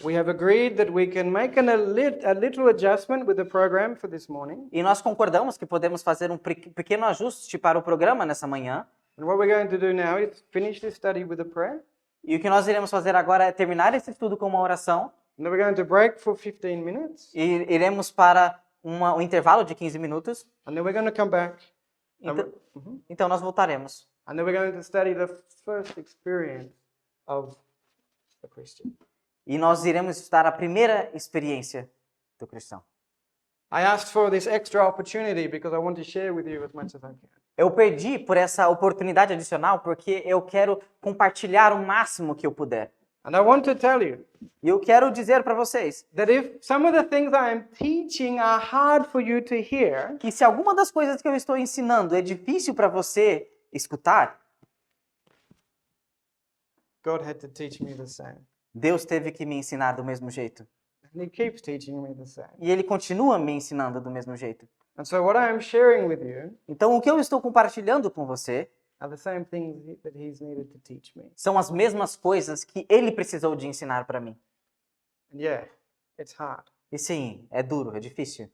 we have agreed that we can make a little adjustment with the program for this morning. E nós concordamos que podemos fazer um pequeno ajuste para o programa nessa manhã. And what we're going to do now is finish this study with a prayer. E o que nós iremos fazer agora é terminar esse estudo com uma oração. And then we're going to break for 15 minutes. E iremos para um intervalo de 15 minutos. And then we're going to come back. Então nós voltaremos. And then we're going to study the first experience of a Christian. E nós iremos estudar a primeira experiência do cristão. I asked for this extra opportunity because I want to share with you as much as I can. Eu perdi por essa oportunidade adicional porque eu quero compartilhar o máximo que eu puder. And I want to tell you E eu quero dizer para vocês that if some of the things I am teaching are hard for you to hear, que se alguma das coisas que eu estou ensinando é difícil para você escutar, God had to teach me the same. Deus teve que me ensinar do mesmo jeito. And He keeps teaching me the same. E Ele continua me ensinando do mesmo jeito. And so what I am sharing with you Então, o que eu estou compartilhando com você are the same things that He's needed to teach me. são as mesmas coisas que Ele precisou de ensinar para mim. And yeah, it's hard, E sim, é duro, é difícil,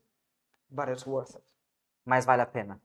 but it's worth it. mas vale a pena.